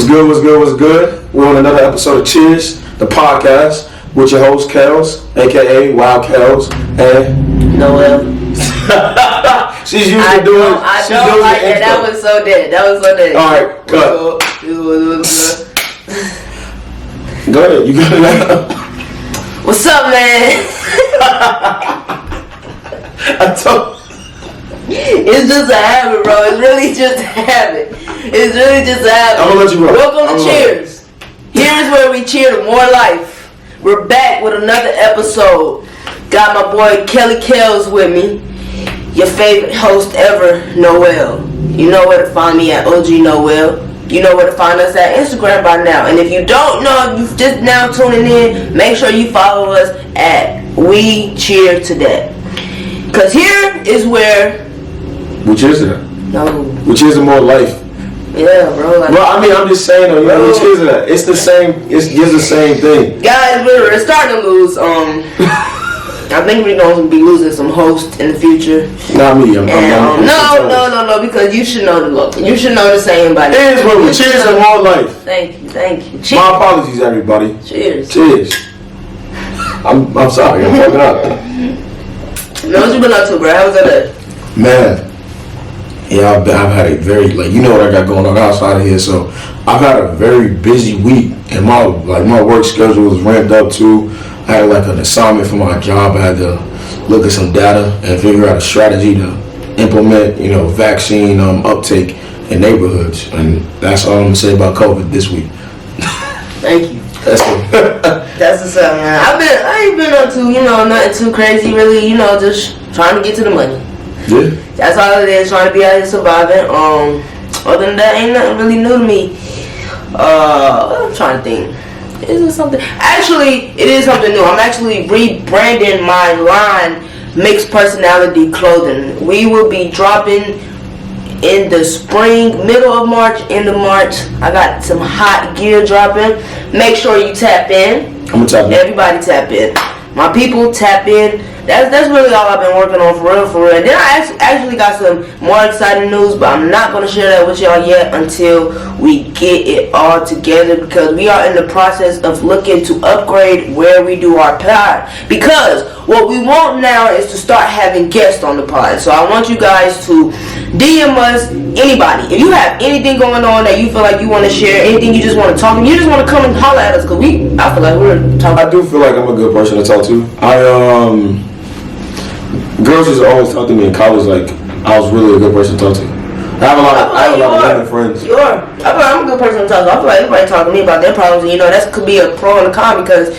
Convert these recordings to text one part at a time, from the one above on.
What's good, what's good, what's good? We're on another episode of Cheers, the podcast, with your host, Kels, a.k.a. Wild Kels, and Noel. She's used to doing it. I don't like that. That was so dead. Alright, cut. Go ahead, you got it. What's up, man? I told It's just a habit, bro. It's really just a habit. I'm gonna let you roll. Welcome to Cheers. Here's where we cheer to more life. We're back with another episode. Got my boy Kelly Kels with me. Your favorite host ever, Noel. You know where to find me at OG Noel. You know where to find us at Instagram by now. And if you don't know, if you're just now tuning in, make sure you follow us at We Cheer to That. Because here is where... We cheers to that. No. We cheers to more life. Yeah, bro. Like, Well, I mean, I'm just saying, though, you know, we cheers to that. It's the same, it's the same thing. guys, we're starting to lose. I think we're going to be losing some hosts in the future. Not me. I'm No, because you should know the look. You should know the saying by now. It is what we cheers to more life. Thank you. Cheers. My apologies, everybody. Cheers. I'm sorry, I'm fucking up. Man, what you been up to, bro? How was that day? Man, yeah, I've had a very, like, you know what I got going on outside of here, so I've had a very busy week, and my work schedule was ramped up too. I had like an assignment for my job. I had to look at some data and figure out a strategy to implement, vaccine uptake in neighborhoods, and that's all I'm gonna say about COVID this week. Thank you. That's it. That's what's up, man. I ain't been up to, nothing too crazy, really, just trying to get to the money. Yeah. That's all it is, trying to be out here surviving. Other than that, ain't nothing really new to me. I'm trying to think. Is it something? Actually, it is something new. I'm actually rebranding my line, Mixed Personality Clothing. We will be dropping in the spring, middle of March, end of March. I got some hot gear dropping. Make sure you tap in. I'm gonna tap in. Everybody tap in. My people tap in. That's really all I've been working on for real. And then I actually got some more exciting news, but I'm not going to share that with y'all yet until we get it all together, because we are in the process of looking to upgrade where we do our pod. Because what we want now is to start having guests on the pod. So I want you guys to DM us, anybody. If you have anything going on that you feel like you want to share, anything you just want to talk, and you just want to come and holler at us, because I feel like we're talking. I do feel like I'm a good person to talk to. Girls just always talk to me in college like I was really a good person to talk to. I have a lot of women friends. You are. I'm a good person to talk to. I feel like everybody talk to me about their problems, and that could be a pro and a con, because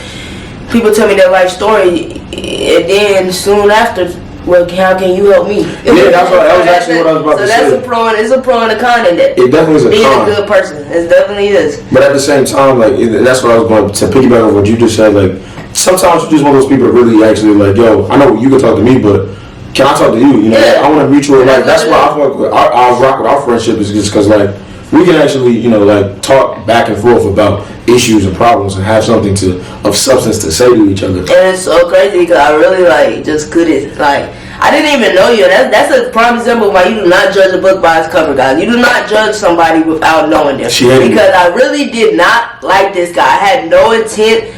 people tell me their life story, and then soon after, well, how can you help me? Yeah, that was actually what I was about to say. So that's a pro and a con in that. It definitely is a being con. a good person. It definitely is. But at the same time, like, that's what I was going to piggyback on what you just said. Like, sometimes you're just one of those people that really actually like, yo, I know you can talk to me, but can I talk to you? Yeah. I want to mutual, like, that's why I feel like I'll rock with our friendship, is just because, like, we can actually, like, talk back and forth about issues and problems and have something of substance to say to each other. And it's so crazy because I really, just couldn't, I didn't even know you. That's a prime example of why you do not judge a book by its cover, guys. You do not judge somebody without knowing them. Because I really did not like this guy. I had no intention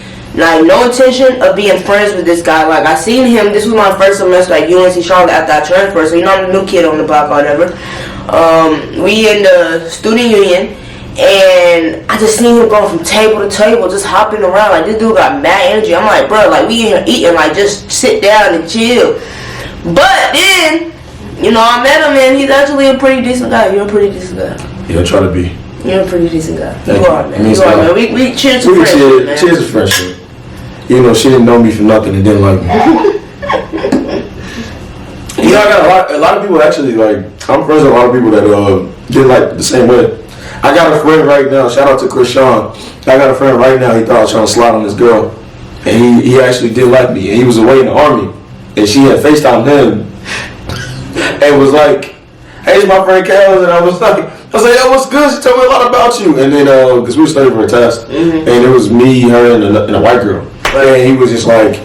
of being friends with this guy. Like, I seen him, this was my first semester at UNC Charlotte after I transferred, so I'm the new kid on the block or whatever. We in the student union, and I just seen him going from table to table, just hopping around. Like, this dude got mad energy. I'm like, bro, like, we in here eating, like, just sit down and chill. But then, I met him, and he's actually a pretty decent guy. You're a pretty decent guy. Yeah, I try to be. You're a pretty decent guy. Thank you are, man. You are, man. We cheers to friendship, man. Cheers to friendship. She didn't know me for nothing and didn't like me. I got a lot of people actually, like, I'm friends with a lot of people that did like the same way. I got a friend right now, shout out to Chris Sean. I got a friend right now, he thought I was trying to slide on this girl. And he actually did like me. And he was away in the army. And she had FaceTimed him. And was like, hey, it's my friend Kels. And I was like, yo, what's good? She told me a lot about you. And then, because we were studying for a test. Mm-hmm. And it was me, her, and a white girl. And he was just like,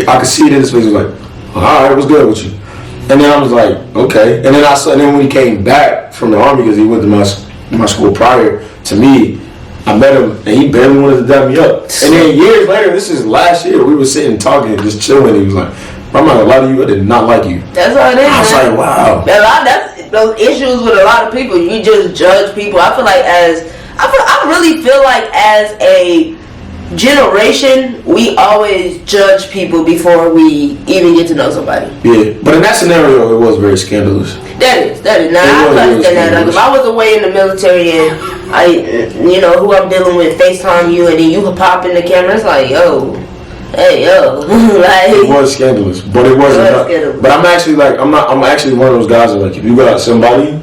I could see it in his face. He was like, all right, what's good with you? And then I was like, okay. And then when he came back from the army, because he went to my my school prior to me. I met him and he barely wanted to dab me up. And then years later, this is last year, we were sitting talking, just chilling. He was like, I'm not gonna lie to you, I did not like you. That's all it is. I was like, wow. That's those issues with a lot of people. You just judge people. I really feel like as a generation, we always judge people before we even get to know somebody. Yeah, but in that scenario, it was very scandalous. That is. Now I understand that. Like, if I was away in the military and who I'm dealing with FaceTime you and then you could pop in the camera, it's like, yo, hey, yo, like. It was scandalous, but it wasn't. But I'm actually one of those guys that, like, if you got somebody.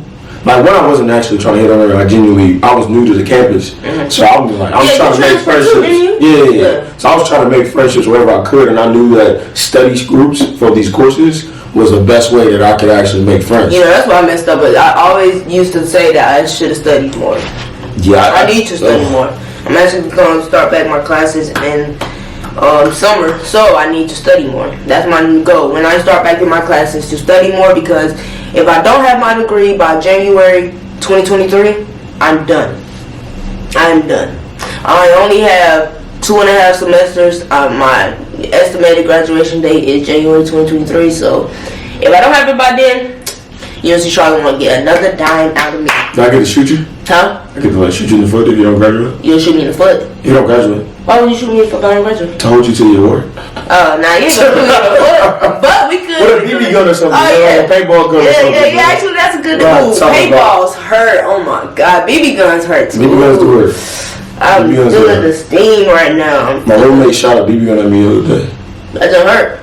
Like, when I wasn't actually trying to hit on her, I was new to the campus. Mm-hmm. So I was like, I was trying to make friendships. Yeah. So I was trying to make friendships wherever I could, and I knew that study groups for these courses was the best way that I could actually make friends. That's why I messed up, but I always used to say that I should have studied more. Yeah. I need to study more. I'm actually going to start back my classes in summer, so I need to study more. That's my new goal. When I start back in my classes, to study more, because if I don't have my degree by January 2023, I'm done. I'm done. I only have 2.5 semesters. My estimated graduation date is January 2023, so if I don't have it by then, UNC Charlotte won't get another dime out of me. Do I get to shoot you? Huh? I get to shoot you in the foot if you don't graduate? You'll shoot me in the foot? You don't graduate. Why would you shoot me if I don't graduate? To hold you to your word. Oh, nah, you ain't gonna shoot me in the foot. But we could. What a BB gun or something? Oh, yeah. A paintball gun or something. Yeah, actually, that's a good move. Paintballs hurt. Oh, my God. BB guns hurt, too. BB guns do hurt. I'm feeling the steam right now. My roommate shot a BB gun at me the other day. That don't hurt.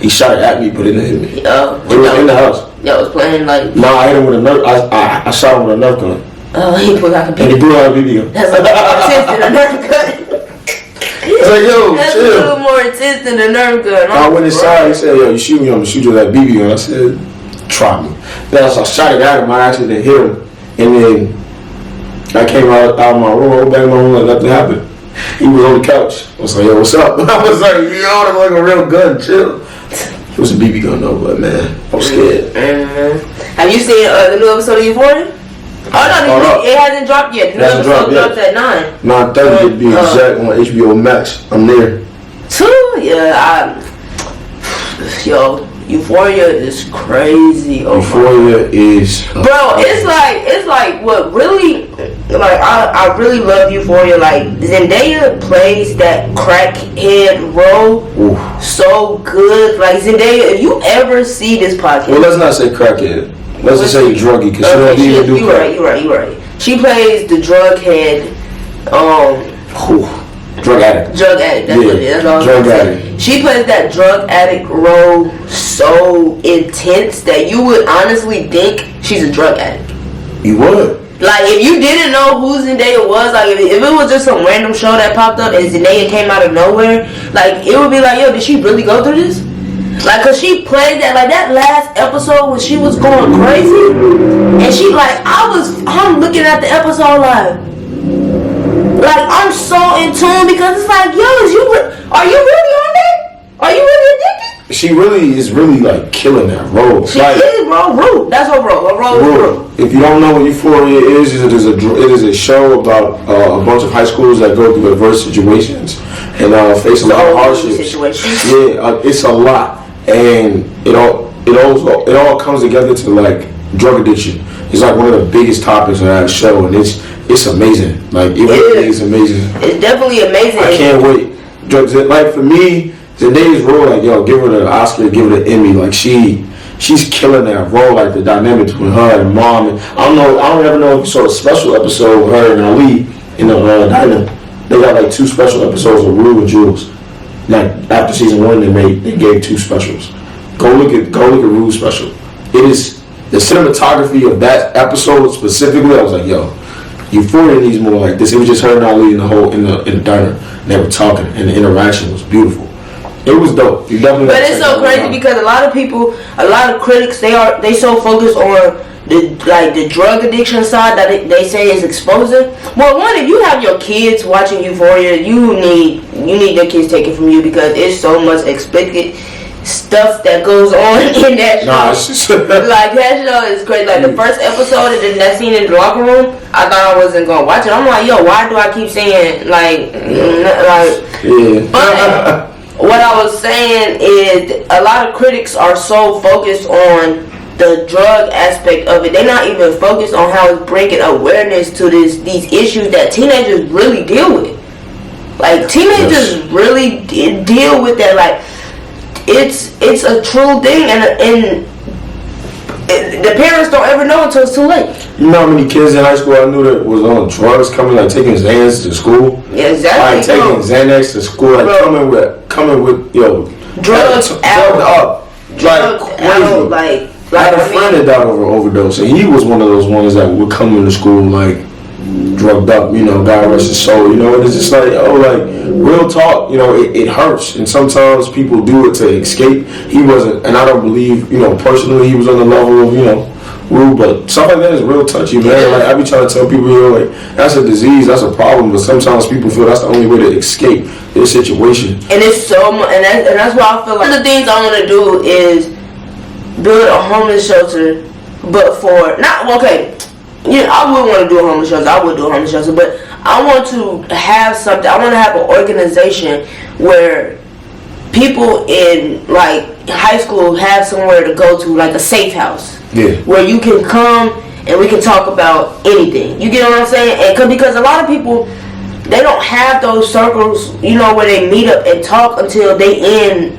He shot it at me, but it didn't hit me. Oh. It was in the house. Y'all was playing like... No, I hit him with a Nerf. I shot him with a Nerf gun. Oh, he pulled out a BB gun. And he blew out a BB gun. That's a little more intense than a Nerf gun. It's like, yo, that's chill. A little more intense than a Nerf gun. I went inside. He said, yo, you shoot me, I'm going to shoot you with that BB gun. I said, try me. Then I shot it at him. I actually didn't hit him. And then I came out of my room, I went back in my room, like nothing happened. He was on the couch. I was like, yo, what's up? I was like, yo, that's like a real gun, chill. It was a BB gun though, but man, I was scared. Mm-hmm. Have you seen the new episode of Euphoria? Oh no, it hasn't dropped yet. The new episode drops at 9. 9:30 to be exact on HBO Max. I'm there. Yo, Euphoria is crazy. Oh, Euphoria is. Bro, it's like what really. Like I really love Euphoria. Like Zendaya plays that crackhead role so good. Like Zendaya, if you ever see this podcast, well, let's not say crackhead. Let's just say druggie, because she don't even do crack. You're right. She plays the drug head. Drug addict. Drug addict. That's what it is. That's all drug addict. She plays that drug addict role so intense that you would honestly think she's a drug addict. You would. Like, if you didn't know who Zendaya was, like, if it was just some random show that popped up and Zendaya came out of nowhere, like, it would be like, yo, did she really go through this? Like, cause she played that, like, that last episode when she was going crazy, and she, like, I'm looking at the episode, like, I'm so in tune, because it's like, yo, are you really on that? Are you really addicted? She really is like killing that role. She is, bro. Rude. That's her role. Her role is rude. If you don't know what Euphoria is, it is a show about a bunch of high schoolers that go through adverse situations and face a lot of hardships. Yeah, it's a lot, and it all comes together to like drug addiction. It's like one of the biggest topics of that show, and it's amazing. Like it really is amazing. It's definitely amazing. I can't wait. Like for me, Zendaya's role, like, yo, give her the Oscar, give her the Emmy. Like, she's killing that role, like, the dynamic between her and mom. And I don't ever know if you saw a special episode with her and Ali in the diner. They got, like, 2 special episodes with Rue and Jules. Like, after season 1, they gave 2 specials. Go look at Rue's special. It is, the cinematography of that episode specifically, I was like, yo, Euphoria needs more like this. It was just her and Ali in the diner. And they were talking, and the interaction was beautiful. It was dope. You definitely. But it's so crazy because a lot of critics, they so focused on the drug addiction side that they say is exposing. Well, one, if you have your kids watching Euphoria, you need their kids taken from you because it's so much explicit stuff that goes on in that show. Nah, it's just Like, that show is crazy. Like, the first episode and then that scene in the locker room, I thought I wasn't gonna watch it. I'm like, yo, why do I keep saying like yeah. But what I was saying is a lot of critics are so focused on the drug aspect of it. They're not even focused on how it's bringing awareness to these issues that teenagers really deal with. Like, teenagers really deal with that. Like, it's a true thing, and the parents don't ever know until it's too late. You know how many kids in high school I knew that was on drugs, coming like taking Xanax to school? Yeah, exactly. Like taking Xanax to school, like coming with drugs out. Like crazy. I had a friend that died over overdose, and he was one of those ones that would come into school like drugged up, God rest his soul, and it's just like, real talk, it hurts, and sometimes people do it to escape. He wasn't, and I don't believe, personally he was on the level of, rude, but stuff like that is real touchy, man. Like, I be trying to tell people, like, that's a disease, that's a problem, but sometimes people feel that's the only way to escape their situation. And it's so much, and that's why I feel like one of the things I want to do is build a homeless shelter, but for, I would want to do a homeless shelter. I would do a homeless shelter, but I want to have something. I want to have an organization where people in like high school have somewhere to go to, like a safe house, where you can come and we can talk about anything. You get what I'm saying? And because a lot of people, they don't have those circles, where they meet up and talk until they in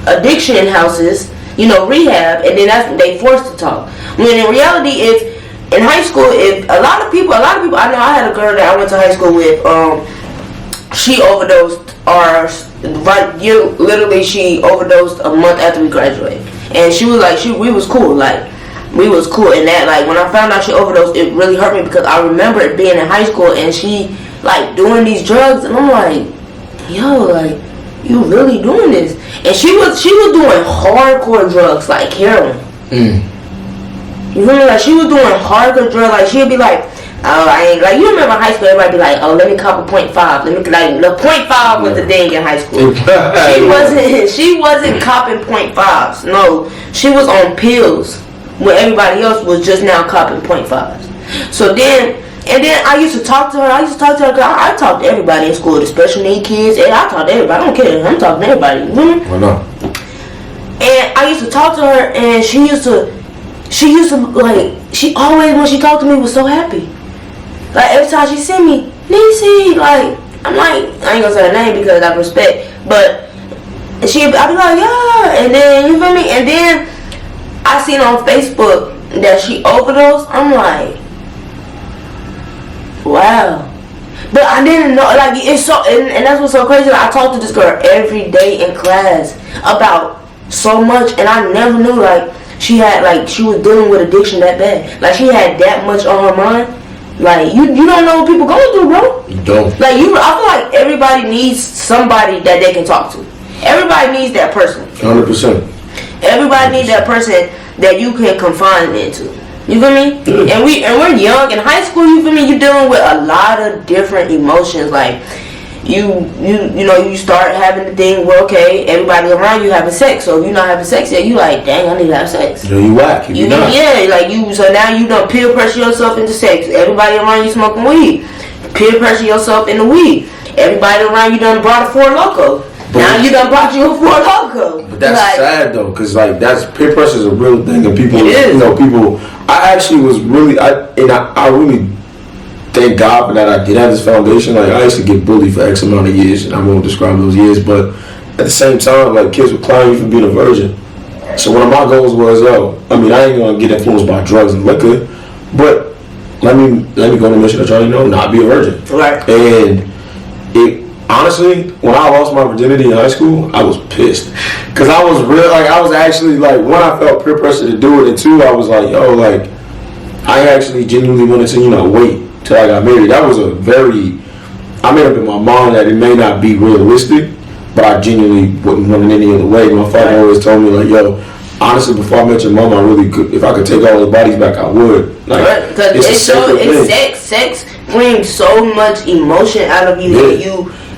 addiction houses, rehab, and then they forced to talk. When in reality, if in high school, if a lot of people, I know I had a girl that I went to high school with, she overdosed, literally she overdosed a month after we graduated, and she was like, we was cool, and that, like, when I found out she overdosed, it really hurt me, because I remember it being in high school, and she, like, doing these drugs, and I'm like, yo, like, you really doing this? And she was doing hardcore drugs, like heroin. You feel me? Like, she was doing hardcore drugs. Like, she'd be like, oh, I ain't, like, you remember in high school, everybody be like, oh, let me cop a 0.5. Let me, like, the 0.5 was the thing in high school. She wasn't copping 0.5s. No, she was on pills when everybody else was just now copping 0.5s. So then, and then I used to talk to her. Because I talk to everybody in school, the special need kids, and I talk to everybody. I don't care. I'm talking to everybody. You feel me? I know. And I used to talk to her, and she used to, like, she always, when she talked to me, was so happy. Like, every time she see me, Niecy, like, I'm like, I ain't gonna say her name because I respect, but I'd be like, yeah, and then, you feel me? And then I seen on Facebook that she overdosed. I'm like, wow. But I didn't know, like, it's so, and that's what's so crazy. Like, I talked to this girl every day in class about so much, and I never knew, like, she was dealing with addiction that bad. Like, she had that much on her mind. Like, you don't know what people going through, bro. You don't. Like, I feel like everybody needs somebody that they can talk to. Everybody needs that person. 100%. Everybody needs that person that you can confide into. You feel me? Yeah. And we're young in high school. You feel me? You're dealing with a lot of different emotions. Like, you start having the thing where, okay, everybody around you having sex. So if you're not having sex yet, you like, dang, I need to have sex. You whack. You not. Yeah, like so now you don't peer pressure yourself into sex. Everybody around you smoking weed. Peer pressure yourself into weed. Everybody around you done brought a Four Loko. Now you done brought you a Four Loko. But that's like, sad though, because like that's peer pressure is a real thing, and people, people. I actually was really, I really thank God for that. I did have this foundation. Like, I used to get bullied for X amount of years, and I won't describe those years, but at the same time, like, kids would clown you for being a virgin. So one of my goals was, I ain't gonna get influenced by drugs and liquor, but let me go on a mission to try to not be a virgin. Right. And it honestly, when I lost my virginity in high school, I was pissed, cause I was I was actually like, one, I felt peer pressure to do it, and two, I was like, I actually genuinely wanted to wait till I got married. That was I made up in my mind that it may not be realistic, but I genuinely wouldn't want it any other way. My father always told me, like, honestly, before I met your mom, I really could, if I could take all those bodies back, I would. Like, because sex brings so much emotion out of you that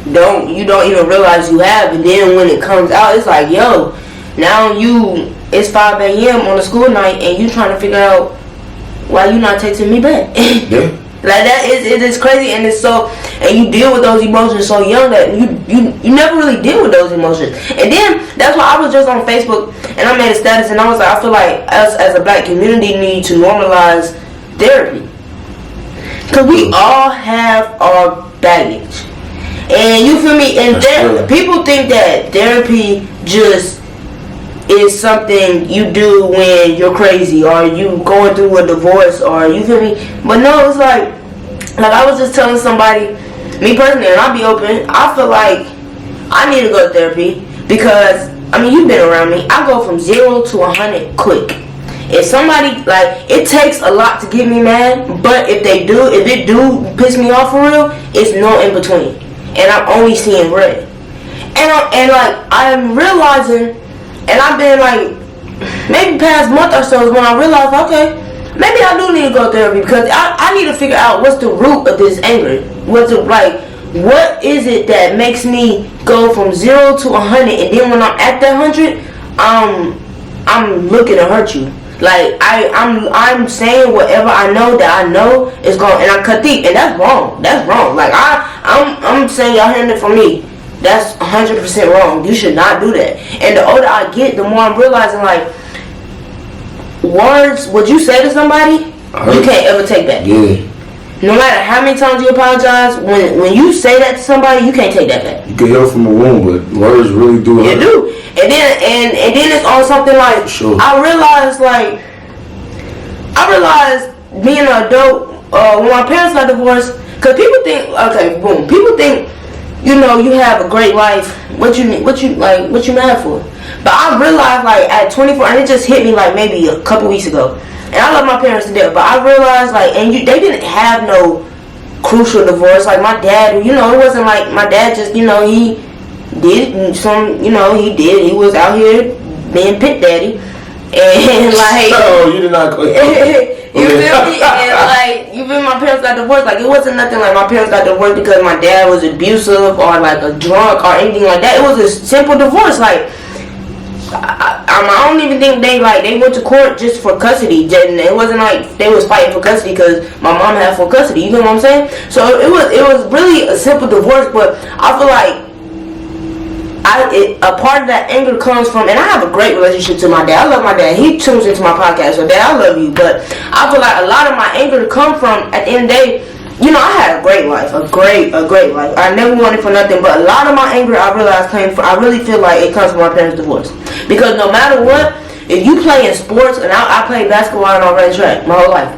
you don't even realize you have, and then when it comes out, it's like, yo, now it's 5 a.m. on a school night, and you trying to figure out why you not texting me back. Yeah. Like that is crazy, and it's so, and you deal with those emotions so young that you never really deal with those emotions. And then that's why I was just on Facebook and I made a status and I was like, I feel like us as a black community need to normalize therapy, because we all have our baggage, and you feel me. And people think that therapy just is something you do when you're crazy or you going through a divorce, or you feel me. But no, it's like I was just telling somebody, me personally, and I'll be open, I feel like I need to go to therapy because, I mean, you've been around me, I go from 0 to 100 quick. If somebody, like, it takes a lot to get me mad, but if it do piss me off for real, it's no in between, and I'm only seeing red. And like, I'm realizing, and I've been like, maybe past month or so is when I realized, okay, maybe I do need to go to therapy, because I need to figure out what's the root of this anger. What is it that makes me go from 0 to 100, and then when I'm at that 100, I'm looking to hurt you. Like I'm saying whatever I know that I know is going, and I cut deep, and that's wrong. That's wrong. Like I'm saying, y'all hearing it from me. That's 100% wrong. You should not do that. And the older I get, the more I'm realizing, like, words, what you say to somebody, you can't ever take back. Yeah. No matter how many times you apologize, when you say that to somebody, you can't take that back. You can heal from a wound, but words really do hurt. You do. And then it's on something like, sure. I realized being an adult, when my parents got divorced, because people think, you know, you have a great life. What you mad for? But I realized, like, at 24, and it just hit me like maybe a couple weeks ago. And I love my parents to death, but I realized, like, they didn't have no crucial divorce. Like, my dad, you know, it wasn't like my dad just, you know, he did some, you know, he was out here being pit daddy, and like. Oh, you did not. You feel me? And like, even my parents got divorced. Like, it wasn't nothing like my parents got divorced because my dad was abusive or like a drunk or anything like that. It was a simple divorce. Like, I don't even think they went to court just for custody. It wasn't like they was fighting for custody because my mom had full custody. You know what I'm saying? So it was really a simple divorce. But I feel like a part of that anger comes from, and I have a great relationship to my dad. I love my dad. He tunes into my podcast, so Dad, I love you. But I feel like a lot of my anger come from, at the end of the day, you know, I had a great life, a great life. I never wanted for nothing, but a lot of my anger, I realized, I really feel like it comes from my parents' divorce. Because no matter what, if you play in sports, and I played basketball and I ran track my whole life.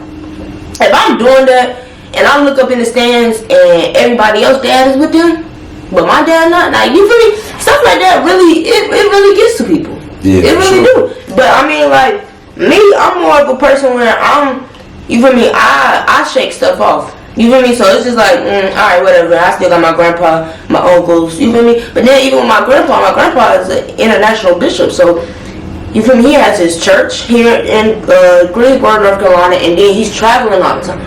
If I'm doing that, and I look up in the stands, and everybody else dad is with them, but my dad not, like, you feel me? Stuff like that really, it really gets to people. Yeah, it really do. But I mean, like, me, I'm more of a person where you feel me? I shake stuff off. You feel me? So it's just like, alright, whatever. I still got my grandpa, my uncles, you feel me? But then even with my grandpa is an international bishop. So, you feel me? He has his church here in Greensboro, North Carolina, and then he's traveling all the time.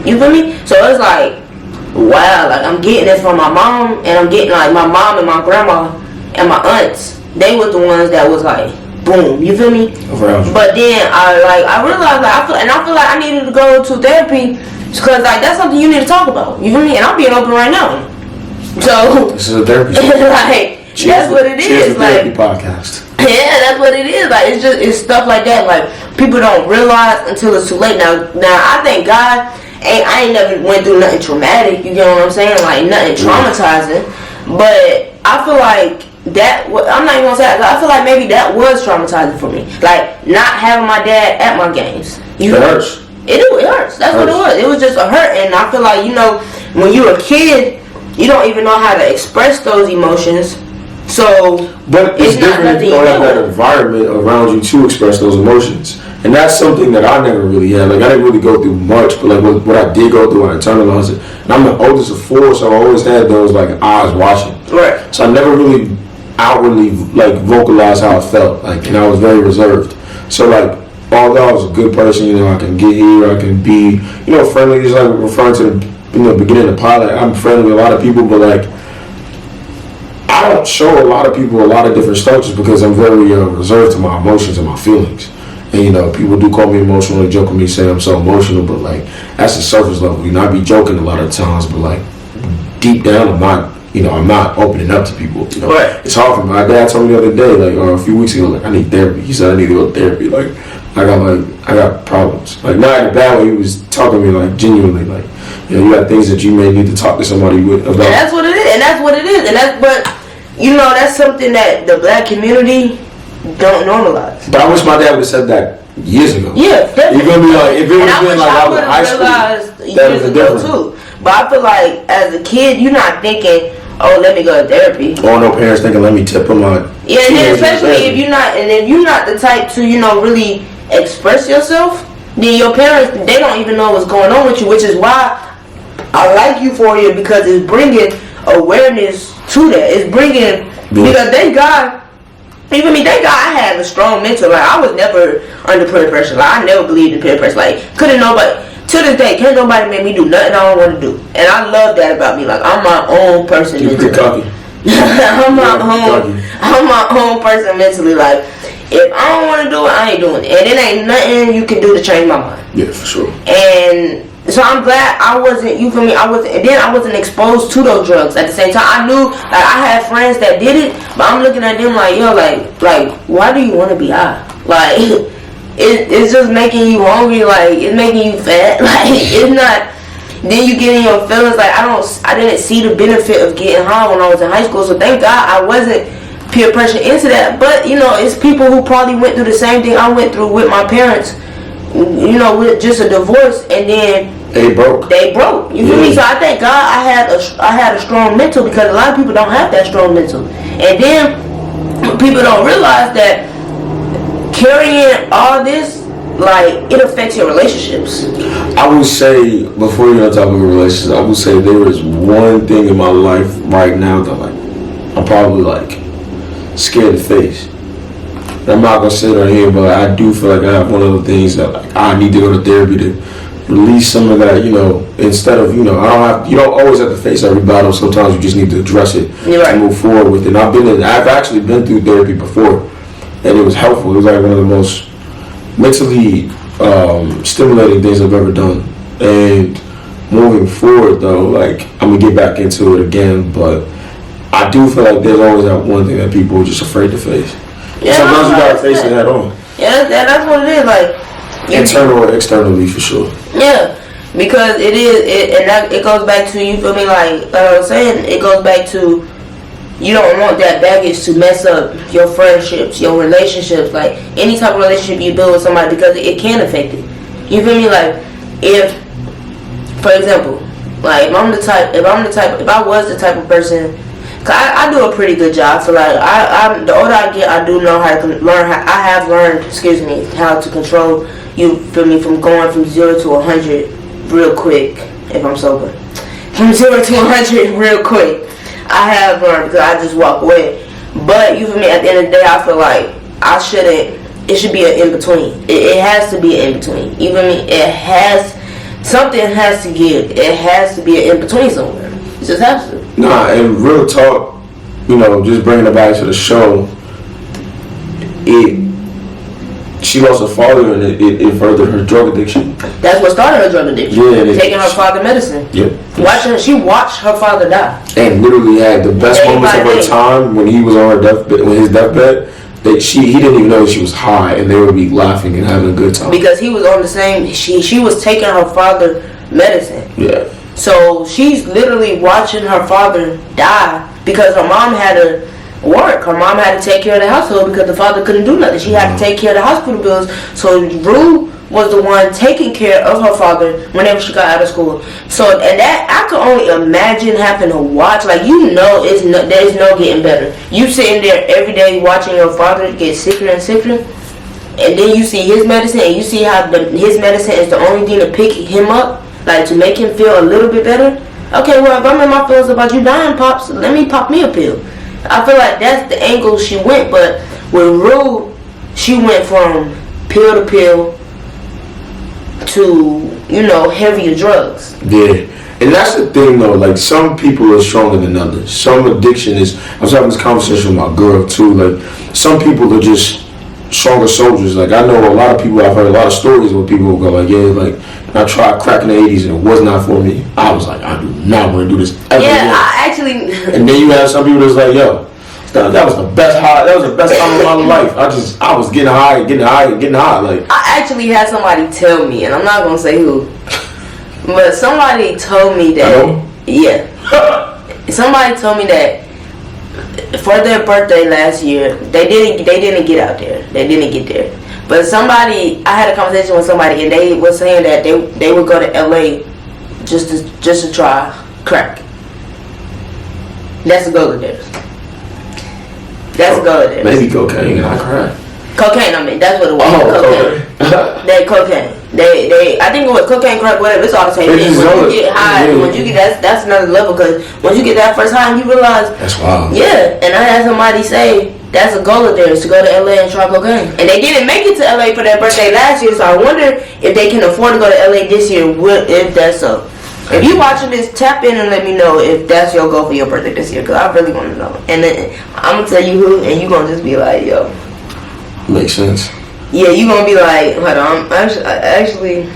You feel me? So it's like, wow, like, I'm getting it from my mom, and I'm getting, like, my mom and my grandma and my aunts. They were the ones that was like, boom, you feel me? But then I realized, like, I feel like I needed to go to therapy, because, like, that's something you need to talk about. You feel me? And I'm being open right now. So this is a therapy. Like, that's what it is. Like, therapy podcast. Yeah, that's what it is. Like, it's stuff like that. Like, people don't realize until it's too late. Now I thank God. I ain't never went through nothing traumatic, you know what I'm saying? Like, nothing traumatizing. But I feel like that, I'm not even gonna say that, I feel like maybe that was traumatizing for me. Like, not having my dad at my games. It hurts. It hurts. That's what it was. It was just a hurt. And I feel like, you know, when you're a kid, you don't even know how to express those emotions. So, but it's different if you don't have that environment around you to express those emotions. And that's something that I never really had. Like, I didn't really go through much, but like what I did go through, I internalized it. And I'm the oldest of 4, so I always had those like eyes watching. Right. So I never really outwardly like vocalized how I felt. Like, and I was very reserved. So like, although I was a good person, you know, I can get here, I can be, you know, friendly. Just like referring to the beginning of the pod, like, I'm friendly with a lot of people, but like, I don't show a lot of people a lot of different stuff just because I'm very reserved to my emotions and my feelings. And people do call me emotional and joke with me, say I'm so emotional, but like that's the surface level. I be joking a lot of times, but like deep down, I'm not opening up to people. Right. It's hard for me. My dad told me the other day, like or a few weeks ago, like I need therapy. He said I need to go to therapy. Like I got problems. Like not in a bad way. He was talking to me like genuinely, like you got things that you may need to talk to somebody with about. And that's what it is. But that's something that the black community don't normalize. But I wish my dad would have said that years ago. Yeah, definitely. You're gonna be like, if it was been like I was in high school, that was different too. But I feel like as a kid, you're not thinking, oh, let me go to therapy. Or no parents thinking, let me tip them on. Yeah, and then especially if you're not the type to really express yourself, then your parents, they don't even know what's going on with you, which is why I like Euphoria, because it's bringing awareness to that. It's bringing because thank God. Even me, thank God I had a strong mental. Like I was never under peer pressure. Like I never believed in peer pressure. Like couldn't nobody to this day can't nobody make me do nothing I don't want to do. And I love that about me. Like I'm my own person mentally. I'm my own person mentally. Like if I don't want to do it, I ain't doing it. And it ain't nothing you can do to change my mind. Yeah, for sure. And so I'm glad I wasn't, you feel me, I wasn't exposed to those drugs at the same time. I knew, like, I had friends that did it, but I'm looking at them like, yo, like, why do you want to be high? Like, it's just making you hungry, like, it's making you fat, like, it's not, then you get in your feelings, like, I didn't see the benefit of getting high when I was in high school, so thank God I wasn't peer pressure into that, but, it's people who probably went through the same thing I went through with my parents, with just a divorce, and then they broke. You feel me? So I thank God I had a strong mental, because a lot of people don't have that strong mental. And then people don't realize that carrying all this, like, it affects your relationships. I would say, before you talk about relationships, I would say there is one thing in my life right now that I'm probably scared to face. I'm not gonna sit on here, but I do feel like I have one of the things that I need to go to therapy to release some of that. Instead of you don't always have to face every battle. Sometimes you just need to address it and move forward with it. And I've actually been through therapy before, and it was helpful. It was like one of the most mentally stimulating things I've ever done. And moving forward, though, I'm gonna get back into it again, but I do feel like there's always that one thing that people are just afraid to face. Yeah, sometimes you gotta face it head on. Yeah, that's what it is. Like internal or externally, for sure. Yeah, because it goes back to, you feel me? Like I was saying, it goes back to you don't want that baggage to mess up your friendships, your relationships, like any type of relationship you build with somebody, because it can affect it. You feel me? Like if, for example, like if I was the type of person. Cause I do a pretty good job. So the older I get, I do know how to learn. I have learned, how to control. You feel me? From going from 0 to 100 real quick. If I'm sober, from 0 to 100 real quick. I have learned, because I just walk away. But you feel me? At the end of the day, I feel like I shouldn't. It should be an in between. It has to be an in between. You feel me? Something has to give. It has to be an in between somewhere. It just has to. Nah, and real talk, just bringing it back to the show, she lost her father, and it furthered her drug addiction. That's what started her drug addiction. Yeah, taking her father's medicine. Yep. She watched her father die. And literally had the best moments of her time when he was on his deathbed. He didn't even know that she was high, and they would be laughing and having a good time. Because he was on the same. She was taking her father's medicine. Yeah. So she's literally watching her father die, because her mom had to work. Her mom had to take care of the household because the father couldn't do nothing. She had to take care of the hospital bills. So Rue was the one taking care of her father whenever she got out of school. So, and that, I could only imagine having to watch. Like, there's no getting better. You sitting there every day watching your father get sicker and sicker, and then you see his medicine, and you see how his medicine is the only thing to pick him up, like to make him feel a little bit better. Okay, well, if I'm in my feelings about you dying, Pops, let me pop me a pill. I feel like that's the angle she went, but with Rue, she went from pill to pill to, heavier drugs. Yeah, And that's the thing though, like some people are stronger than others. Some addiction is, I was having this conversation with my girl too, like some people are just stronger soldiers. Like I know a lot of people, I've heard a lot of stories where people will go like, yeah, like I tried crack in the 80s and it was not for me. I was like, I do not want to do this ever again. I actually. And then you have some people that's like, yo, that was the best high. That was the best time of my life. I was getting high. Like I actually had somebody tell me, and I'm not gonna say who, but somebody told me that. Hello? Yeah. Somebody told me that for their birthday last year, they didn't get out there. They didn't get there. But I had a conversation with somebody, and they were saying that they would go to LA just to try crack. That's the goal of theirs. That's the goal of theirs. Maybe cocaine and I crack. Cocaine, I mean, that's what it was. Cocaine. They cocaine. I think it was cocaine, crack, whatever. It's all the same thing. When you get high, that's another level. Because when you get that first high, you realize that's wild. Yeah, and I had somebody say that's a goal of theirs to go to LA and try cocaine, and they didn't make it to LA for their birthday last year. So I wonder if they can afford to go to LA this year. If that's so. If you watching this, tap in and let me know if that's your goal for your birthday this year, because I really want to know. And then I'm going to tell you who, and you going to just be like, yo. Makes sense. Yeah, you going to be like, hold on, actually.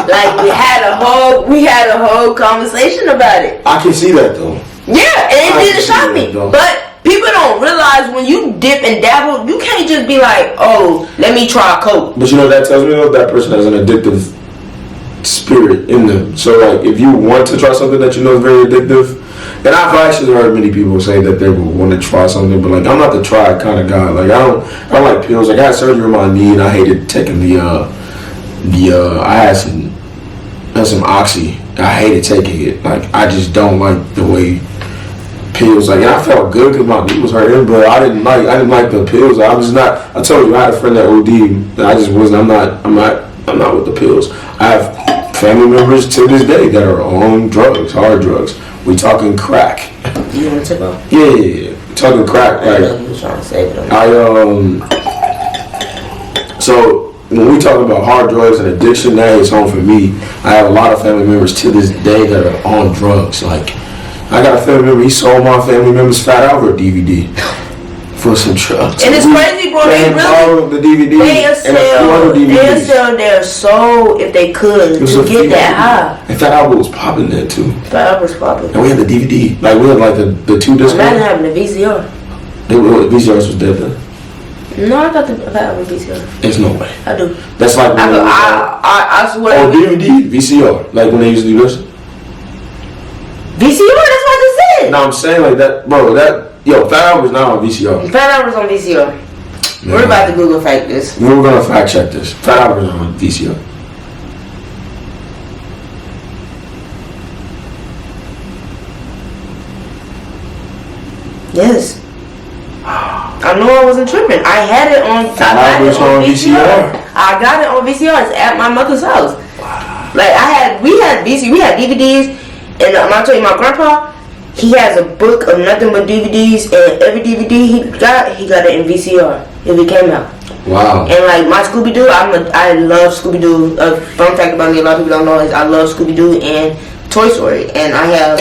Like, we had a whole conversation about it. I can see that, though. Yeah, and it didn't shock me. But people don't realize when you dip and dabble, you can't just be like, oh, let me try coke. But you know what that tells me though? That person has an addictive spirit in them. So like if you want to try something that you know is very addictive, and I've actually heard many people say that they would want to try something, but like I'm not the try kind of guy. Like I don't like pills. Like I had surgery on my knee and I hated taking I had some oxy. I hated taking it. Like I just don't like the way pills, like, and I felt good because my knee was hurting, but I didn't like the pills. I told you I had a friend that OD'd, and I just wasn't. I'm not with the pills. I have family members to this day that are on drugs, hard drugs. We talking crack. You want to tip off? Yeah. Talking crack. I know you was trying to save it. So when we talk about hard drugs and addiction, that is home for me. I have a lot of family members to this day that are on drugs, like. I got a family member, he sold my family member's Fat Albert DVD for some drugs. And it's crazy, bro. They really, the DVD they'll sell their soul if they could to get that high. And Fat Albert was popping then too. Fat Albert's popping. And we had the DVD. Like we had like the 2 discs. Imagine having the VCR. VCRs was dead then. No, I thought the Fat Albert VCR. There's no way. I do. That's like when I swear. Oh, DVD, VCR. Like when they used to do this. VCR, that's what I just said. No, I'm saying like that, bro. Fat Albert's not on VCR. Fat Albert's on VCR. Man. We're about to Google fact this. We're gonna fact check this. Fat Albert's on VCR. Yes. I know I wasn't tripping. I had it on. Fat Albert's on VCR. I got it on VCR. It's at my mother's house. Wow. Like we had DVDs. And I'll tell you, my grandpa, he has a book of nothing but DVDs, and every DVD he got it in VCR if it came out. Wow. And like my Scooby-Doo, I love Scooby-Doo. Fun fact about me, a lot of people don't know is I love Scooby-Doo and Toy Story, and I have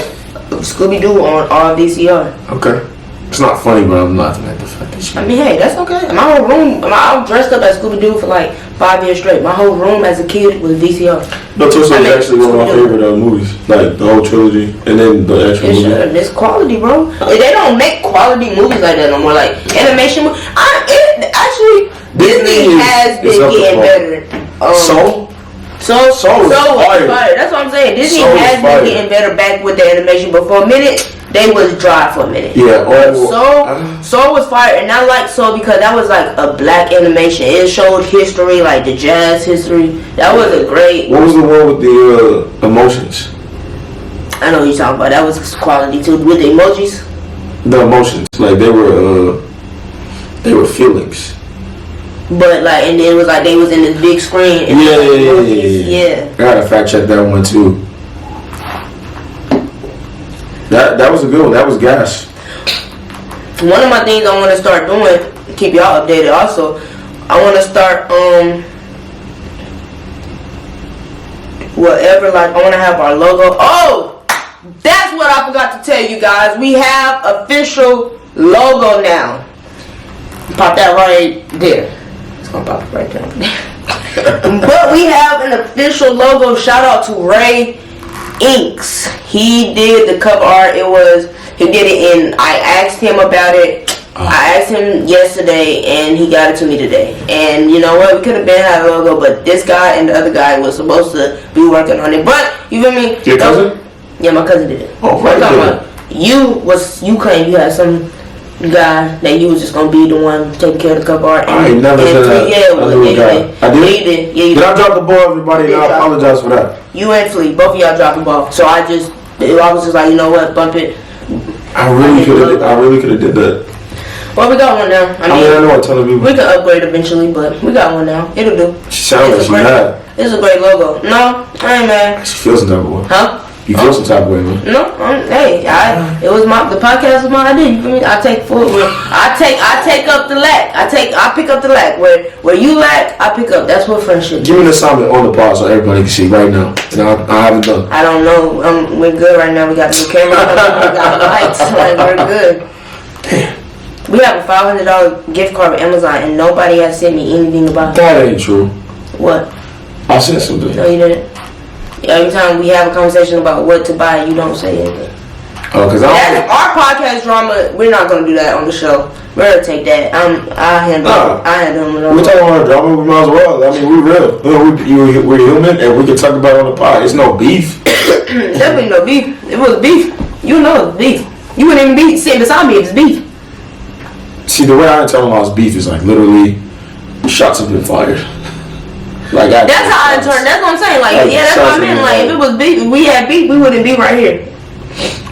Scooby-Doo on all VCR. Okay. It's not funny, but I'm laughing at the fact that I mean, hey, that's okay. My whole room, I was dressed up as Scooby-Doo for like 5 years straight. My whole room as a kid was VCR. No, Toy Story is actually one of my favorite movies. Like, the whole trilogy, and then the actual movie. It's quality, bro. They don't make quality movies like that no more. Like, animation Disney has been getting better. So was fire. That's what I'm saying. Disney has been getting better back with the animation, but for a minute, they was dry for a minute. Yeah. Soul was fire, and I like Soul because that was like a black animation. It showed history, like the jazz history. That was a great. What was the one with the emotions? I know what you're talking about. That was quality too, with the emojis. The emotions, like they were feelings. But like, and then it was like they was in this big screen. And yeah. I gotta fact check that one too. That was a good one. That was gas. One of my things I want to start doing, keep y'all updated also, I want to start whatever. Like, I want to have our logo. Oh, that's what I forgot to tell you guys. We have official logo now. Pop that right there. It's gonna pop it right down there. But we have an official logo. Shout out to Ray Inks. He did the cover art. He did it, and I asked him about it. I asked him yesterday, and he got it to me today. And you know what? We could have been had a logo, but this guy and the other guy was supposed to be working on it. But you feel me? Your cousin? Yeah, my cousin did it. Oh, right. You claimed you had some guy that you was just gonna be the one taking care of the cover art. I ain't never said that. Yeah, I did. Yeah, you did. Yeah, you did. I drop the ball, everybody? And I apologize for that. You and Flea, both of y'all dropped the ball. So I was just like, you know what, bump it. I really could have did that. Well, we got one now. I know I'm telling people. We can upgrade eventually, but we got one now. It'll do. She sounds like she mad. It's a great logo. No, I ain't mad. She feels some type of way. Huh? You feel some type of way, man. No, the podcast was my idea. You feel me? I take up the lack. I pick up the lack. Where you lack, I pick up. That's what friendship is. Give me an assignment on the pod so everybody can see right now. And I haven't done. I don't know. We're good right now. We got the camera. We got lights. Like, we're good. Damn. We have a $500 gift card with Amazon, and nobody has sent me anything about it. That ain't true. What? I said something. No, you didn't. Every time we have a conversation about what to buy, you don't say anything. Oh, because our podcast drama, we're not going to do that on the show. We're going to take that. I handle it. We're talking about drama, we might as well. I mean, we're real. We're human, and we can talk about it on the pod. It's no beef. Definitely no beef. If it was beef, you know it's beef. You wouldn't even be sitting beside me if it's beef. See, the way I internalize beef is like literally shots have been fired. Like that's how I turn. That's what I'm saying. Like yeah, that's what I mean. Like if it was beef, if we had beef, we wouldn't be right here.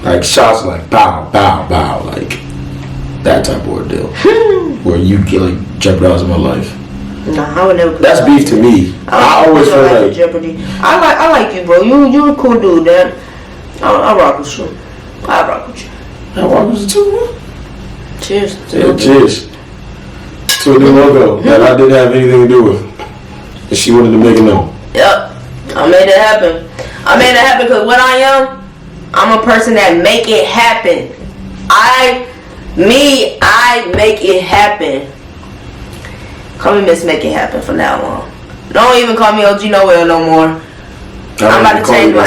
Like shots, like bow, bow, bow, like that type of ordeal, where you get like jeopardizing my life. Nah, I would never. That's beef to me. I always feel like jeopardy. I like you, bro. You're a cool dude, man. I rock with you. I rock with you. I rock with you too, man. Cheers. Yeah, cheers to a new logo that I didn't have anything to do with. And she wanted to make it known. Yep. I made it happen. I made it happen because what I am, I'm a person that make it happen. I make it happen. Call me Miss Make It Happen from now on. Don't even call me OG Noel no more. I'm about to change my...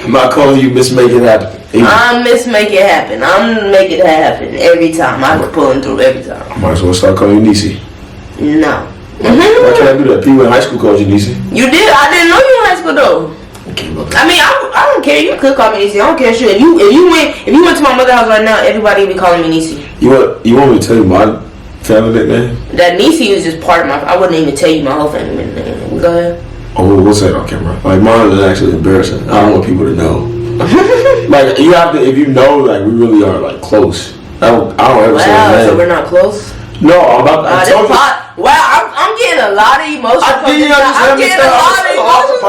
I'm not calling you Miss Make It Happen. I'm Miss Make It Happen. I'm make it happen every time. I'm pulling through every time. I might as well start calling you Niecy. No. Why can't I do that? People in high school called you Niecy. You did? I didn't know you in high school though. I mean, I don't care. You could call me Niecy. I don't care shit. If you went to my mother's house right now, everybody would be calling me Niecy. You want me to tell you my family nickname? That Niecy is just part of my. I wouldn't even tell you my whole family name. Go ahead. Oh, we'll say it on camera. Like mine is actually embarrassing. I don't want people to know. Like you have to, if you know, like we really are like close. I don't ever say his name. So we're not close. No, I'm about. I told you. Wow, I'm getting a lot of emotions. I'm getting a lot of emotions.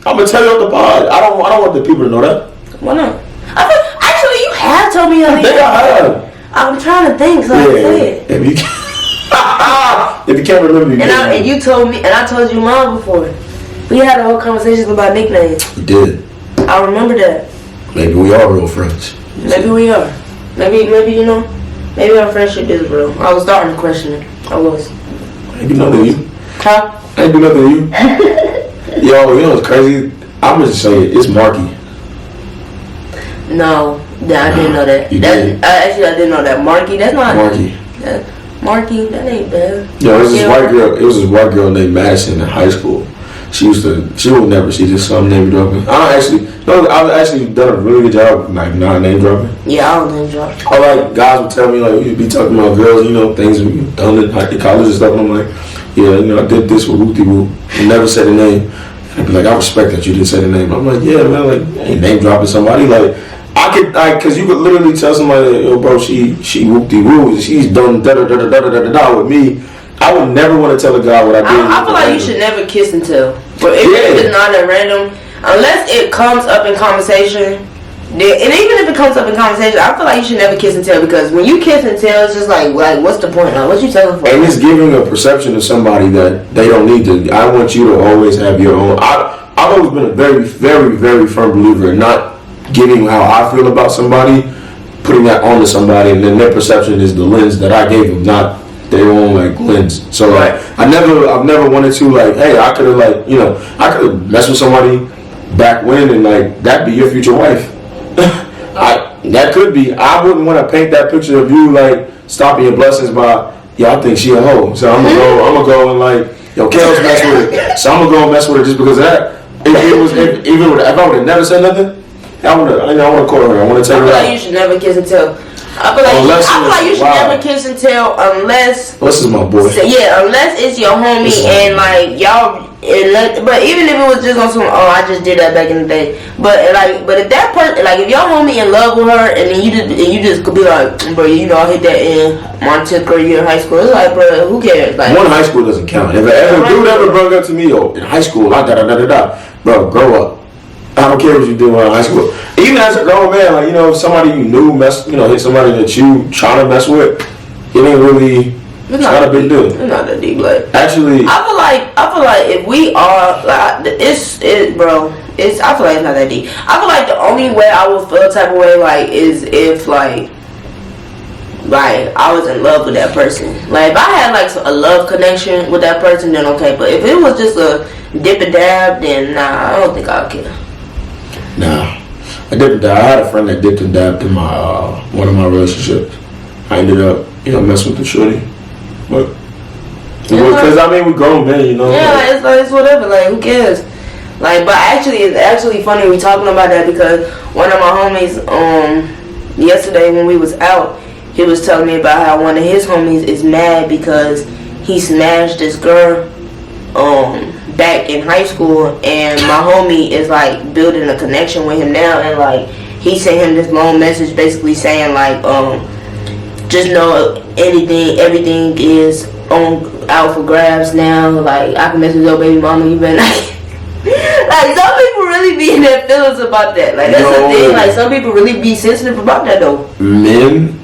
I'm gonna tell you off the pod. I don't want the people to know that. Why not? Actually, you have told me. I think I have. I'm trying to think, so I can say it. If you can't remember, and you told me, and I told you mine before. We had a whole conversation about nicknames. We did. I remember that. Maybe we are real friends. Maybe we are. Maybe you know. Maybe our friendship is real. I was starting to question it. I was. I ain't do nothing to you. Huh? I ain't do nothing to you. Yo, you know what's crazy? I'm just saying it's Marky. No, I didn't know that. You did. I didn't know that. Marky, that's not Marky. Marky, that ain't bad. Yo, it was this white girl. It was this white girl named Madison in high school. She would never see this some name dropping. I've actually done a really good job, like not name dropping. Yeah, I don't name drop. Or like guys would tell me like you'd be talking about girls, you know, things we've done in like college and stuff. And I'm like, yeah, you know, I did this with Whoopty Whoop. And never said the name. And I'd be like, I respect that you didn't say the name. I'm like, yeah, man, like I ain't name dropping somebody. Like I could, cause you could literally tell somebody, yo, bro, she Whoopty Whoop, she's done da da da da da da da with me. I would never want to tell a guy what I did. I feel like you should never kiss and tell. But if it's not at random, unless it comes up in conversation, Yeah, and even if it comes up in conversation, I feel like you should never kiss and tell, because when you kiss and tell, it's just like what's the point? Like, what you telling for? And it's giving a perception to somebody that they don't need to. I want you to always have your own. I've always been a very, very, very firm believer in not giving how I feel about somebody, putting that onto somebody, and then their perception is the lens that I gave them, not their own like lens. So like, I've never wanted to like, hey, I could have like, you know, I could have messed with somebody back when, and like that'd be your future wife. That could be. I wouldn't want to paint that picture of you like stopping your blessings by, I think she a hoe, so I'm gonna go and like, Kale's mess with her, so I'm gonna go and mess with her just because of that. If I would have never said nothing, I want to call her. I want to take her out. I feel like you should never kiss and tell. I feel like you should never kiss and tell unless. This is my boy. Unless it's your homie and like y'all. But even if it was just on some, I just did that back in the day. But if that person, like if your homie in love with her, and then you just could be like, bro, I hit that in my 10th grade year in high school. It's like, bro, who cares? Like, one in high school doesn't count. If a dude ever brought up to me, in high school, bro, grow up. I don't care what you do in high school. Even as a grown man, like, if somebody you knew hit somebody that you trying to mess with, it ain't really. It's not a big deal. It's not that deep. Like, actually, I feel like if we are like, bro. I feel like it's not that deep. I feel like the only way I would feel type of way like is if like I was in love with that person. Like if I had like a love connection with that person, then okay. But if it was just a dip and dab, then nah, I don't think I'll care. Nah, I dipped and dabbed. I had a friend that dipped and dabbed in my one of my relationships. I ended up, messing with the shorty, but because we grown men, Yeah, like, it's whatever. Like, who cares? Like, but it's actually funny we talking about that, because one of my homies, yesterday when we was out, he was telling me about how one of his homies is mad because he smashed this girl, back in high school, and my homie is like building a connection with him now, and like he sent him this long message basically saying like, just know everything is out for grabs now. Like, I can mess with your baby mama, you better not. Like, some people really be in their feelings about that. Like, that's the thing. Like, some people really be sensitive about that though. Men,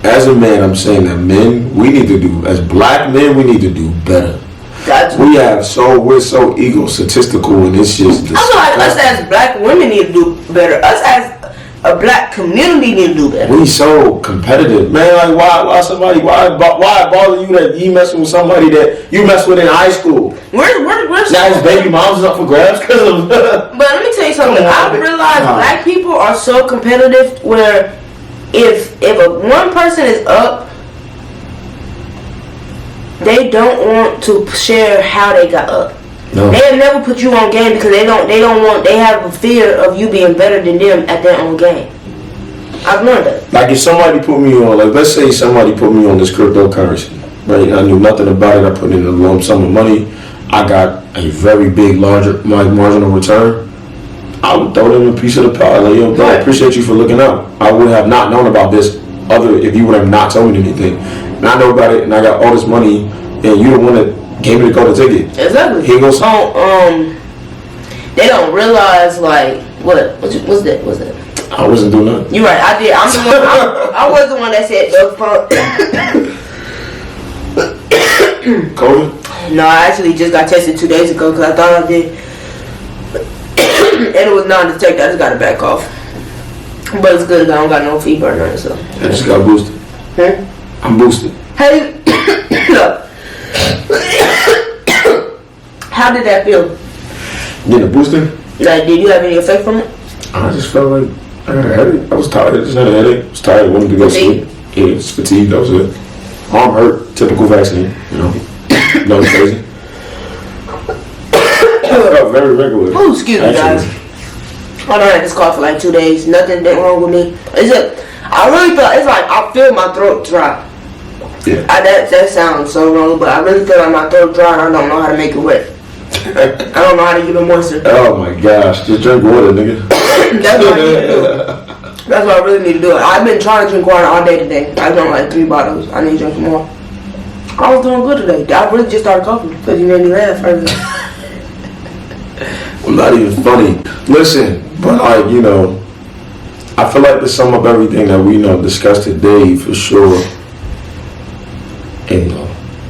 as a man, I'm saying that men, we need to do, as black men, we need to do better. Gotcha. We're so egotistical, and it's just. I feel like us as black women need to do better. Us as a black community need to do better. We so competitive, man. Like, why bother you that you messing with somebody that you messed with in high school? We're now his baby mom's up for grabs because of. But let me tell you something. I realize black people are so competitive where if one person is up, they don't want to share how they got up. No. They have never put you on game because they have a fear of you being better than them at their own game. I've learned that. Like if somebody put me on, like let's say somebody put me on this cryptocurrency, right? I knew nothing about it. I put in a lump sum of money. I got a very big, larger marginal return. I would throw them a piece of the pie. Like, yo, bro, I appreciate you for looking out. I would have not known about this if you would have not told me anything. And I know about it, and I got all this money, and you the one that gave me the golden ticket. Exactly. Here goes. They don't realize like what's that? What's that? I wasn't doing nothing. You're right. I did. I'm the one. I was the one that said the phone. COVID? No, I actually just got tested 2 days ago because I thought I did, and it was non-detected. I just got it back off. But it's good. I don't got no fever or nothing. So I just got boosted. I'm boosted. Hey, how did that feel? Getting a booster? Like, did you have any effect from it? I just felt like I had a headache. I was tired. I just had a headache. I was tired. Wanted to go sleep. Yeah, it's fatigued. That was it. Arm hurt. Typical vaccine. Nothing crazy. I felt very regular. Oh, excuse me, guys. I done had this cough for like 2 days. Nothing wrong with me. It's just, I really feel, it's like I feel my throat dry. Yeah. That sounds so wrong, but I really feel like my throat dry and I don't know how to make it wet. I don't know how to give it moisture. Oh my gosh. Just drink water, nigga. That's what I need to do. That's what I really need to do. I've been trying to drink water all day today. I drank like 3 bottles. I need to drink more. I was doing good today. I really just started coughing because you made me laugh earlier. Well, not even funny. Listen, but like, I feel like to sum up everything that we discussed today for sure. And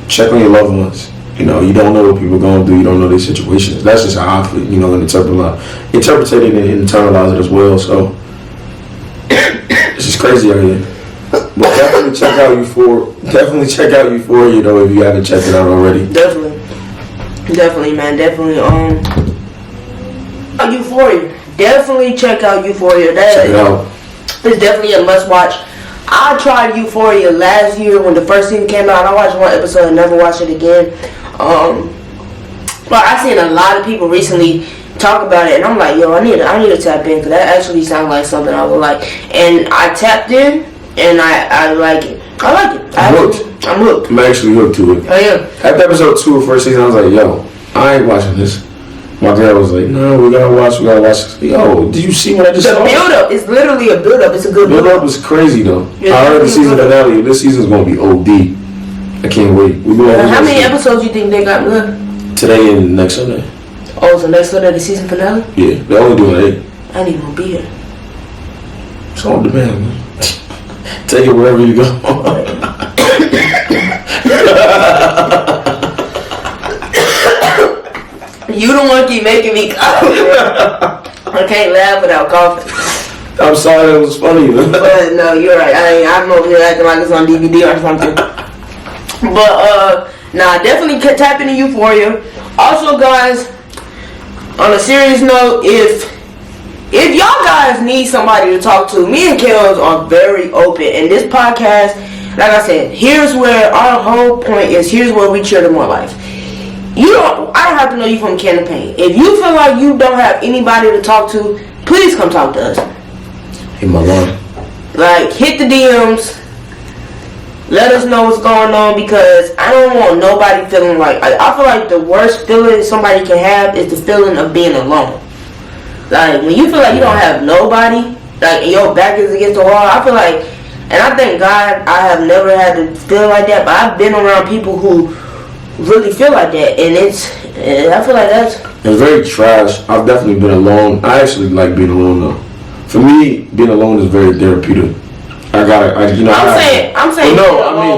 check on your loved ones. You don't know what people are going through. You don't know their situations. That's just how I feel. And interpret it and internalize it as well. So it's just crazy out here. But definitely check out Euphoria. If you haven't checked it out already. Definitely, man. Definitely. Euphoria. Definitely check out Euphoria. Check it out. It's definitely a must watch. I tried Euphoria last year when the first season came out. I watched one episode and never watched it again. But I've seen a lot of people recently talk about it, and I'm like, yo, I need to tap in because that actually sounds like something I would like. And I tapped in, and I like it. I like it. I'm hooked. I'm actually hooked to it. Oh yeah. After episode 2 of first season, I was like, yo, I ain't watching this. My girl was like, no, we gotta watch. Yo, did you see what I just saw? The build-up, it's literally a build-up. It's a good build-up. Was crazy, though. I heard the season finale. This season's gonna be OD. I can't wait. How many episodes you think they got left? Today and next Sunday. Oh, so next Sunday the season finale? Yeah, they're only doing 8. I ain't even gonna be here. It's on demand, man. Take it wherever you go. You the one keep making me cough. I can't laugh without coughing. I'm sorry, it was funny. But no, you're right. I'm over here acting like it's on DVD or something. But definitely tap into Euphoria. Also, guys, on a serious note, if y'all guys need somebody to talk to, me and Kels are very open. And this podcast, like I said, here's where our whole point is. Here's where we cheer to more life. I don't have to know you from can of paint. If you feel like you don't have anybody to talk to, please come talk to us. Hit my line. Like, hit the DMs. Let us know what's going on, because I don't want nobody feeling like... I feel like the worst feeling somebody can have is the feeling of being alone. Like, when you feel like you don't have nobody, like, and your back is against the wall, I feel like... And I thank God I have never had to feel like that, but I've been around people who really feel like that, and I feel like that's... It's very trash. I've definitely been alone. I actually like being alone, though. For me, being alone is very therapeutic. I'm saying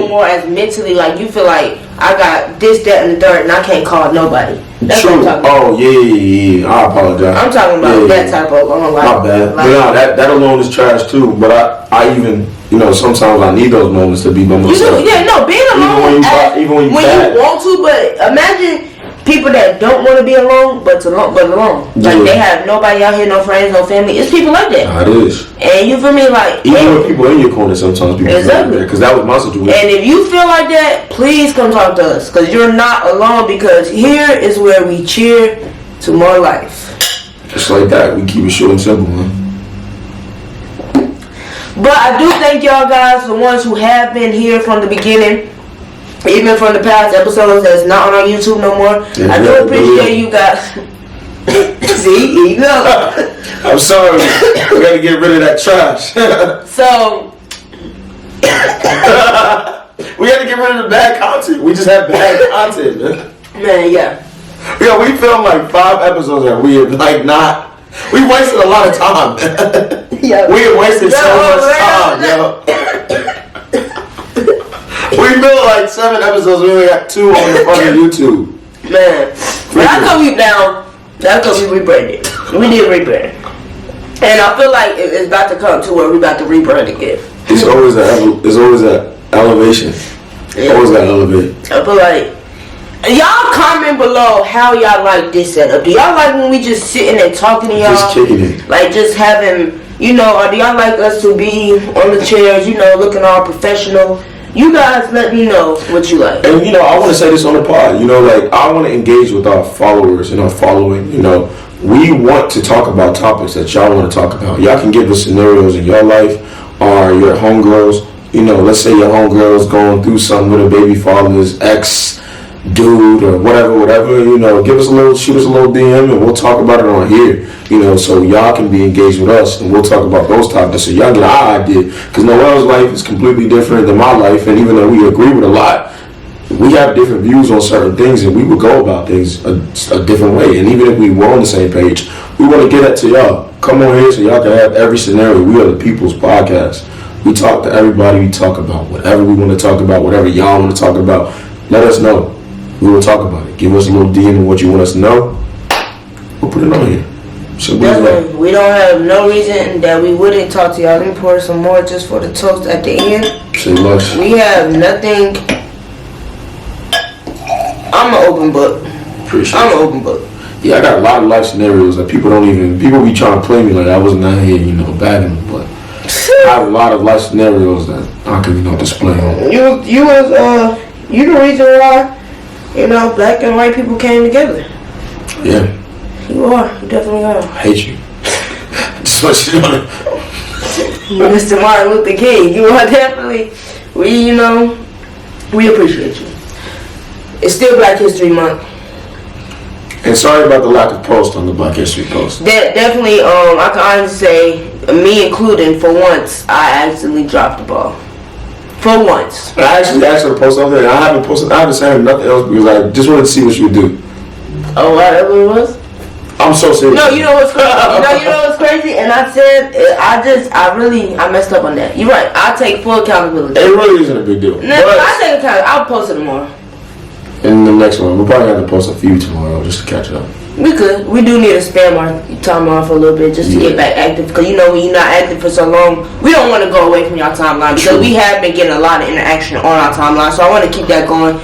more as mentally, like you feel like I got this, that, and the third, and I can't call nobody. That's true. What I'm talking about. Yeah. I apologize. I'm talking about that type of alone. My bad. But no, that alone is trash too. But I even, sometimes I need those moments to be by myself. Being alone even when you want to. But imagine people that don't want to be alone, but alone. Like they have nobody out here, no friends, no family. It's people like that. It is. And you feel me? Like even with people in your corner, sometimes people feel like that. Because that was my situation. And if you feel like that, please come talk to us, because you're not alone. Because here is where we cheer to more life. Just like that, we keep it short and simple, man. But I do thank y'all guys, the ones who have been here from the beginning. Even from the past episodes that's not on our YouTube no more. I do appreciate you guys. See, you know. I'm sorry. We gotta get rid of that trash. So we gotta get rid of the bad content. We just have bad content, man. Man, yeah. Yo, we filmed like 5 episodes that we had we wasted a lot of time. Yeah. We had wasted so much time, yo. We built like 7 episodes. We only got 2 on the fucking YouTube. Man, that's because we rebranded. We did rebrand, and I feel like it's about to come to where we about to rebrand again. It's always an elevation. Yeah. Always got to elevate. I feel like y'all comment below how y'all like this setup. Do y'all like when we just sitting and talking to y'all? Just kicking it. Like just having, or do y'all like us to be on the chairs, looking all professional? You guys let me know what you like. And I want to say this on the pod. I want to engage with our followers and our following. We want to talk about topics that y'all want to talk about. Y'all can give us scenarios in your life or your homegirls. Let's say your homegirl's going through something with her baby father's ex dude or whatever. Shoot us a little DM and we'll talk about it on here. So y'all can be engaged with us and we'll talk about those topics so y'all get our idea. Because Noel's life is completely different than my life, and even though we agree with a lot, we have different views on certain things, and we would go about things a different way. And even if we were on the same page, we want to get that to y'all. Come on here so y'all can have every scenario. We are the People's Podcast. We talk to everybody. We talk about whatever we want to talk about, whatever y'all want to talk about. Let us know. We will talk about it. Give us a little DM of what you want us to know. We'll put it on here. So definitely, we don't have no reason that we wouldn't talk to y'all. Let me pour some more just for the toast at the end. Say much. We have nothing. I'm an open book. Appreciate I'm an open book. Yeah, I got a lot of life scenarios that people be trying to play me like I wasn't out here, bagging them, but I have a lot of life scenarios that I can, display on. You the reason why, black and white people came together. Yeah. You are. You definitely are. I hate you. Just what you know. Mr. Martin Luther King, you are definitely, we appreciate you. It's still Black History Month. And sorry about the lack of post on the Black History post. Definitely, I can honestly say, me including, for once, I actually dropped the ball. For once. I actually asked her to post something, and I haven't said nothing else because I just wanted to see what she would do. Oh, whatever it was? I'm so serious. No, you know what's crazy? you know what's crazy? And I said, I messed up on that. You're right. I'll take full accountability. It really isn't a big deal. No, I take accountability. I'll post it tomorrow. And the next one, we'll probably have to post a few tomorrow just to catch up. We could. We do need to spam our time off a little bit just to get back active. Because when you're not active for so long, we don't want to go away from your timeline. Because we have been getting a lot of interaction on our timeline. So I want to keep that going.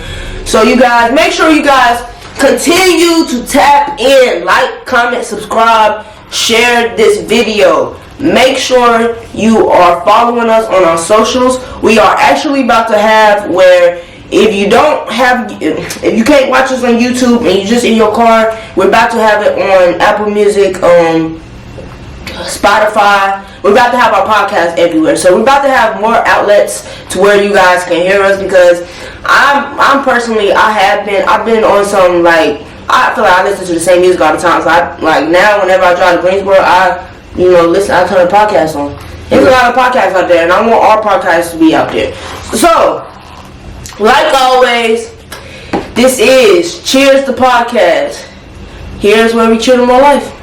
So you guys, make sure you guys continue to tap in. Like, comment, subscribe, share this video. Make sure you are following us on our socials. We are actually about to have where if you can't watch us on YouTube and you're just in your car, we're about to have it on Apple Music, Spotify. We're about to have our podcast everywhere. So we're about to have more outlets to where you guys can hear us because I'm personally, I've been on some, I feel like I listen to the same music all the time. So now whenever I drive to Greensboro, I turn a podcast on. There's a lot of podcasts out there and I want our podcasts to be out there. So, like always, this is Cheers the Podcast. Here's where we cheer to more life.